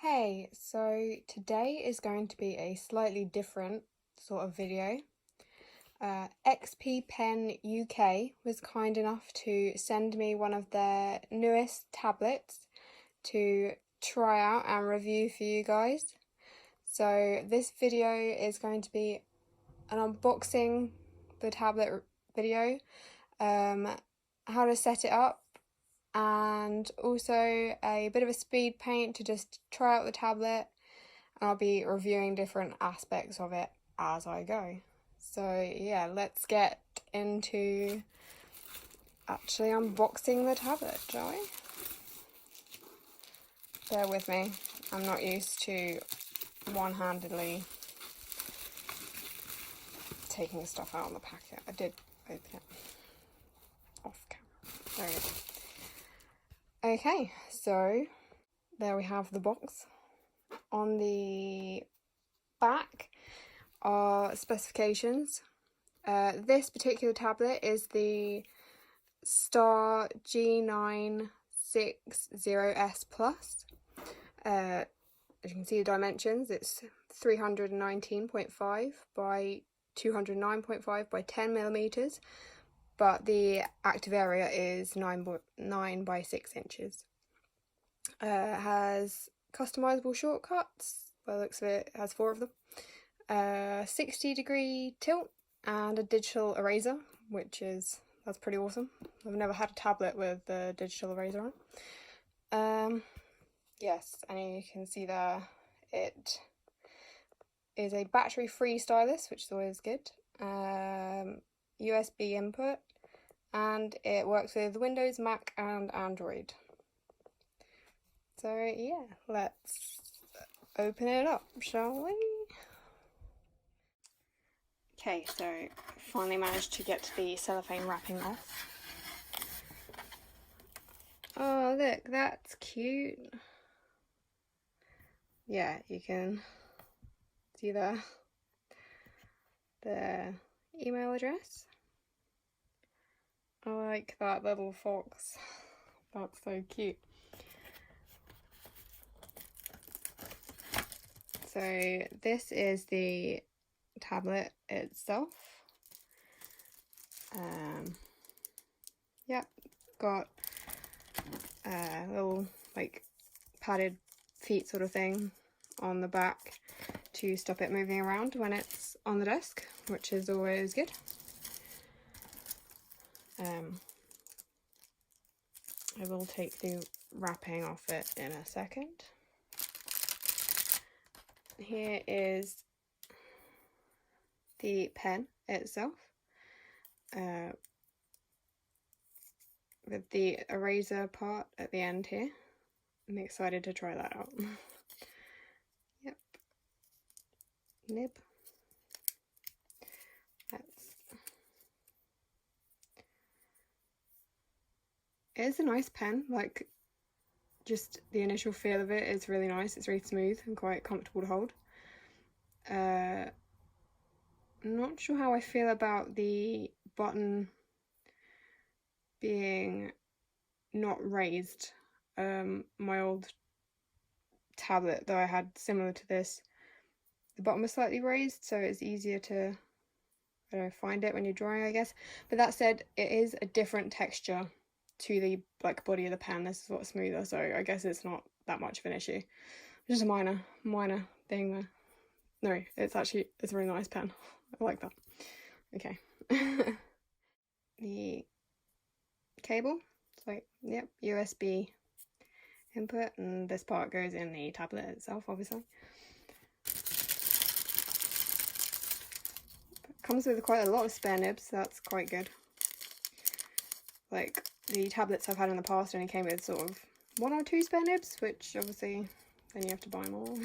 Hey, so today is going to be a slightly different sort of video. XPPEN UK was kind enough to send me one of their newest tablets to try out and review for you guys. So this video is going to be an unboxing the tablet video, how to set it up, and also a bit of a speed paint to just try out the tablet, and I'll be reviewing different aspects of it as I go. So yeah, let's get into actually unboxing the tablet, shall we? Bear with me, I'm not used to one-handedly taking stuff out of the packet. I did open it off camera. There we go. Okay, so there we have the box. On the back are specifications. This particular tablet is the Star G960S Plus. As you can see the dimensions, it's 319.5 by 209.5 by 10 millimeters. But the active area is 9 by 6 inches. It has customizable shortcuts. By the looks of it, it has 4 of them. 60-degree tilt and a digital eraser, that's pretty awesome. I've never had a tablet with a digital eraser on. Yes, and you can see there it is a battery-free stylus, which is always good. USB input, and it works with Windows, Mac and Android. So yeah, let's open it up, shall we? Okay, so finally managed to get the cellophane wrapping off. Oh look, that's cute. Yeah, you can see the email address. I like that little fox. That's so cute. So this is the tablet itself. Yep, got a little like padded feet sort of thing on the back to stop it moving around when it's on the desk, which is always good. I will take the wrapping off it in a second. Here is the pen itself, with the eraser part at the end here. I'm excited to try that out. Yep. Nib. It's a nice pen, like just the initial feel of it is really nice. It's really smooth and quite comfortable to hold. I'm not sure how I feel about the button being not raised. My old tablet that I had similar to this, the button was slightly raised, so it's easier to find it when you're drawing, I guess. But that said, it is a different texture to the body of the pen. This is what's smoother, so I guess it's not that much of an issue. Just a minor thing there. No, it's a really nice pen. I like that. Okay. The cable, it's like, yep, USB input, and this part goes in the tablet itself, obviously. It comes with quite a lot of spare nibs, so that's quite good. Like, the tablets I've had in the past only came with sort of 1 or 2 spare nibs, which obviously then you have to buy more.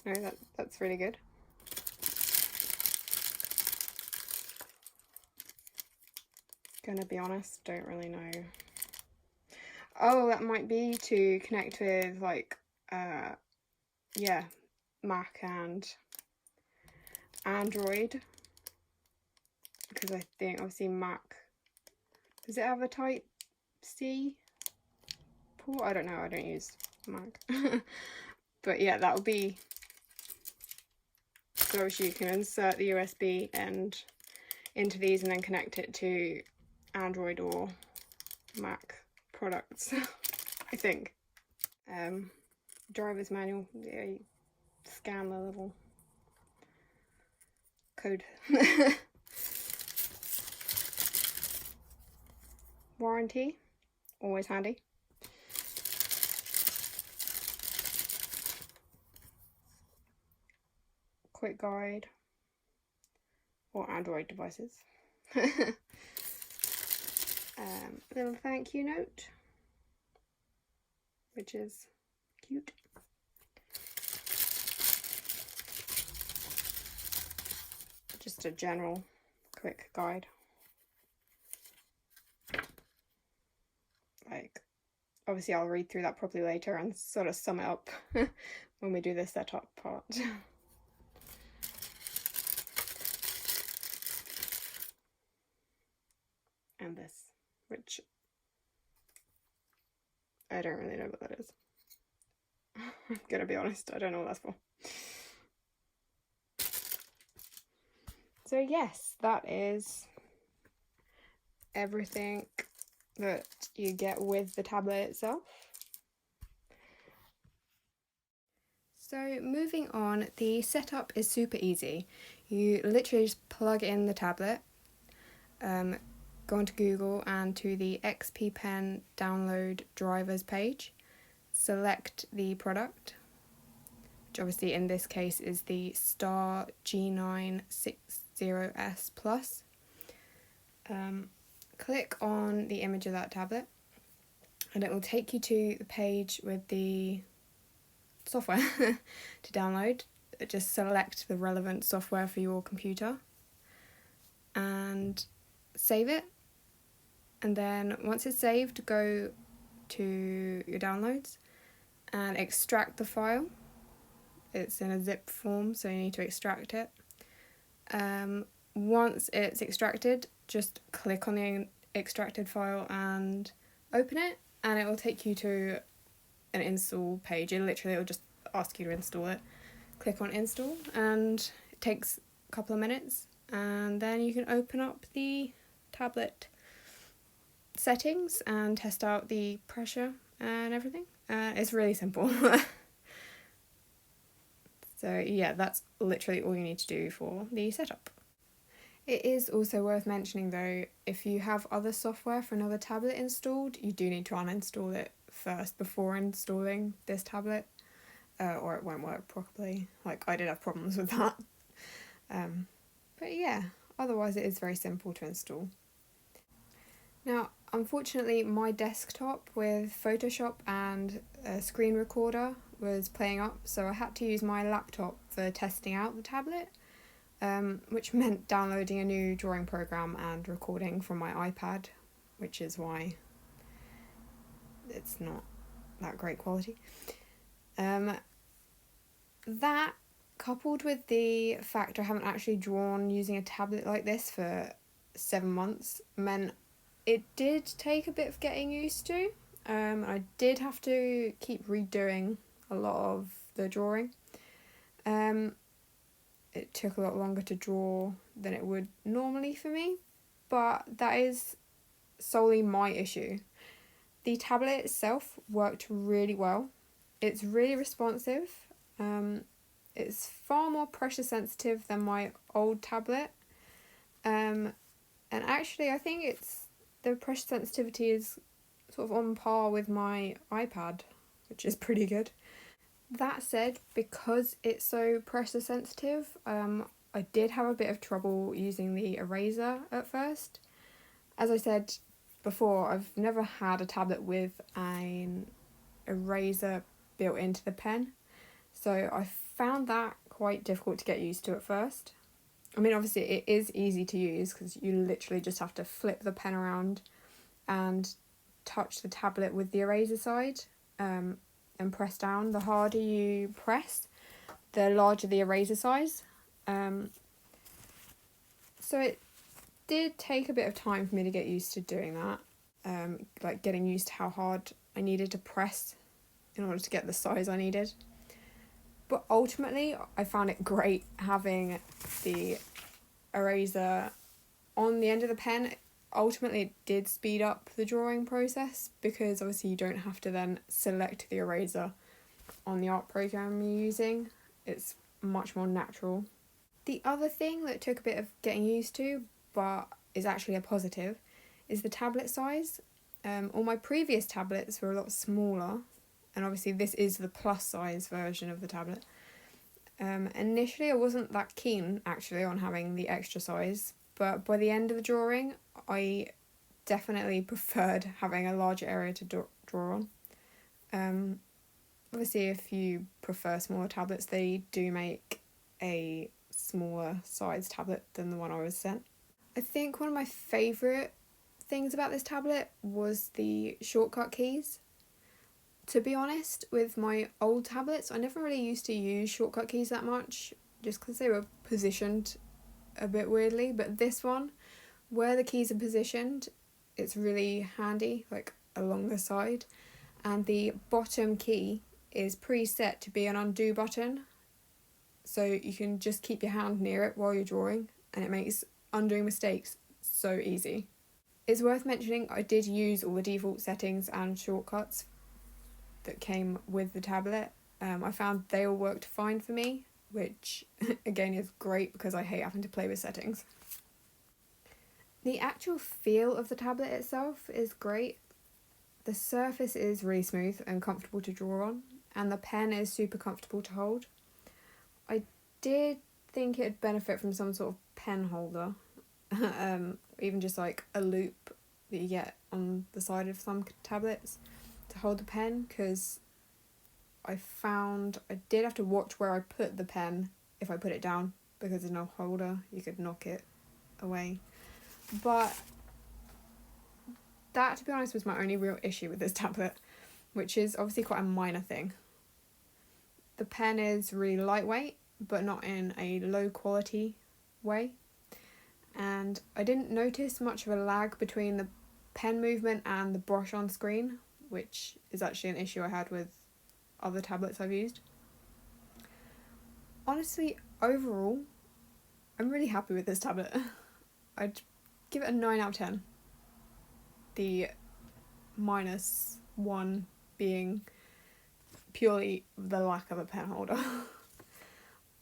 No, that's really good. Gonna be honest, don't really know. Oh, that might be to connect with like yeah, Mac and Android, because I think obviously Mac, does it have a Type-C port? I don't know, I don't use Mac. But yeah, that'll be so you can insert the USB end into these and then connect it to Android or Mac products, I think. Driver's manual, yeah, you scan the little code. Warranty, always handy. Quick guide for Android devices. Little thank you note, which is cute. Just a general quick guide. Like, obviously I'll read through that properly later and sort of sum it up when we do the setup part. And this, which I don't really know what that is. I'm gonna be honest, I don't know what that's for. So yes, that is everything that you get with the tablet itself. So moving on, the setup is super easy. You literally just plug in the tablet, go onto Google and to the XPPEN download drivers page, select the product, which obviously in this case is the Star G960S Plus. Click on the image of that tablet and it will take you to the page with the software to download. Just select the relevant software for your computer and save it, and then once it's saved, go to your downloads and extract the file. It's in a zip form, so you need to extract it. Once it's extracted, just click on the extracted file and open it, and it will take you to an install page. It'll just ask you to install it. Click on install and it takes a couple of minutes, and then you can open up the tablet settings and test out the pressure and everything. It's really simple. So yeah, that's literally all you need to do for the setup. It is also worth mentioning though, if you have other software for another tablet installed, you do need to uninstall it first before installing this tablet, or it won't work properly. Like, I did have problems with that. But yeah, otherwise it is very simple to install. Now, unfortunately, my desktop with Photoshop and a screen recorder was playing up, so I had to use my laptop for testing out the tablet, which meant downloading a new drawing program and recording from my iPad, which is why it's not that great quality. That, coupled with the fact I haven't actually drawn using a tablet like this for 7 months, meant it did take a bit of getting used to. I did have to keep redoing a lot of the drawing. It took a lot longer to draw than it would normally for me, but that is solely my issue. The tablet itself worked really well. It's really responsive. It's far more pressure sensitive than my old tablet. And actually I think the pressure sensitivity is sort of on par with my iPad, which is pretty good. That said, because it's so pressure sensitive, I did have a bit of trouble using the eraser at first. As I said before, I've never had a tablet with an eraser built into the pen, so I found that quite difficult to get used to at first. I mean, obviously it is easy to use because you literally just have to flip the pen around and touch the tablet with the eraser side, and press down. The harder you press, the larger the eraser size. So it did take a bit of time for me to get used to doing that, like getting used to how hard I needed to press in order to get the size I needed. But ultimately, I found it great having the eraser on the end of the pen. Ultimately, it did speed up the drawing process because obviously you don't have to then select the eraser on the art program you're using. It's much more natural. The other thing that took a bit of getting used to, but is actually a positive, is the tablet size. All my previous tablets were a lot smaller, and obviously this is the plus size version of the tablet. Initially I wasn't that keen actually on having the extra size, but by the end of the drawing I definitely preferred having a larger area to draw on. Obviously if you prefer smaller tablets, they do make a smaller size tablet than the one I was sent. I think one of my favourite things about this tablet was the shortcut keys. To be honest, with my old tablets, I never really used to use shortcut keys that much, just because they were positioned a bit weirdly, but this one, where the keys are positioned, it's really handy, like along the side, and the bottom key is preset to be an undo button, so you can just keep your hand near it while you're drawing, and it makes undoing mistakes so easy. It's worth mentioning I did use all the default settings and shortcuts that came with the tablet. I found they all worked fine for me, which again is great because I hate having to play with settings. The actual feel of the tablet itself is great. The surface is really smooth and comfortable to draw on, and the pen is super comfortable to hold. I did think it'd benefit from some sort of pen holder, even just like a loop that you get on the side of some tablets to hold the pen, because I found I did have to watch where I put the pen if I put it down, because there's no holder, you could knock it away. But that, to be honest, was my only real issue with this tablet, which is obviously quite a minor thing. The pen is really lightweight, but not in a low quality way, and I didn't notice much of a lag between the pen movement and the brush on screen, which is actually an issue I had with other tablets I've used. Honestly, overall, I'm really happy with this tablet. I'd give it a 9 out of 10. The -1 being purely the lack of a pen holder.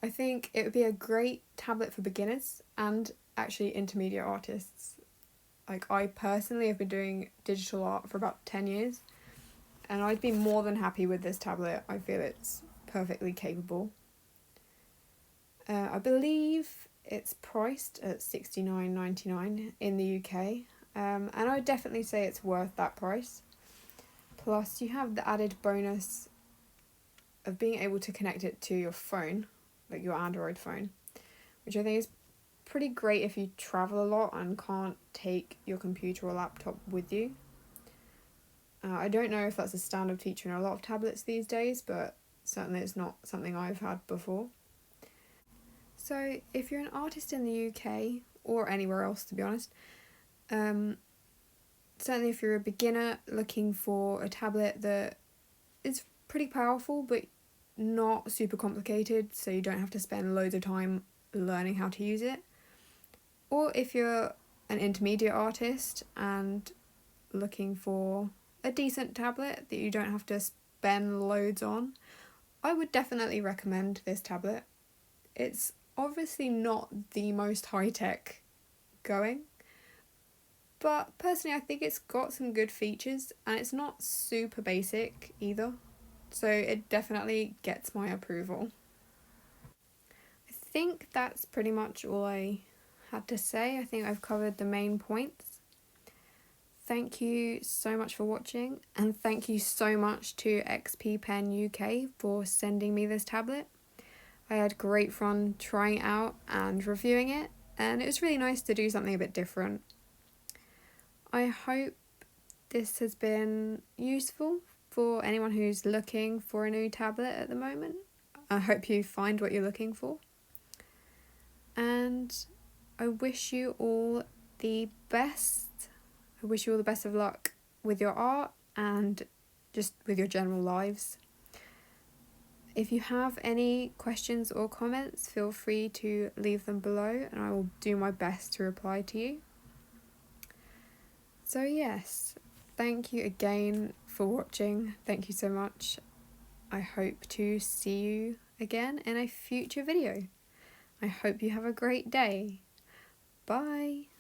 I think it would be a great tablet for beginners and actually intermediate artists. Like, I personally have been doing digital art for about 10 years, and I'd be more than happy with this tablet. I feel it's perfectly capable. I believe it's priced at $69.99 in the UK, and I would definitely say it's worth that price. Plus, you have the added bonus of being able to connect it to your phone, like your Android phone, which I think is pretty great if you travel a lot and can't take your computer or laptop with you. I don't know if that's a standard feature in a lot of tablets these days, but certainly it's not something I've had before. So if you're an artist in the UK, or anywhere else to be honest, certainly if you're a beginner looking for a tablet that is pretty powerful but not super complicated, so you don't have to spend loads of time learning how to use it, or if you're an intermediate artist and looking for a decent tablet that you don't have to spend loads on, I would definitely recommend this tablet. It's obviously not the most high-tech going, but personally I think it's got some good features and it's not super basic either, so it definitely gets my approval. I think that's pretty much all I had to say. I think I've covered the main points. Thank you so much for watching, and thank you so much to XPPEN UK for sending me this tablet. I had great fun trying it out and reviewing it, and it was really nice to do something a bit different. I hope this has been useful for anyone who's looking for a new tablet at the moment. I hope you find what you're looking for. And I wish you all the best. I wish you all the best of luck with your art and just with your general lives. If you have any questions or comments, feel free to leave them below and I will do my best to reply to you. So yes, thank you again for watching. Thank you so much. I hope to see you again in a future video. I hope you have a great day. Bye.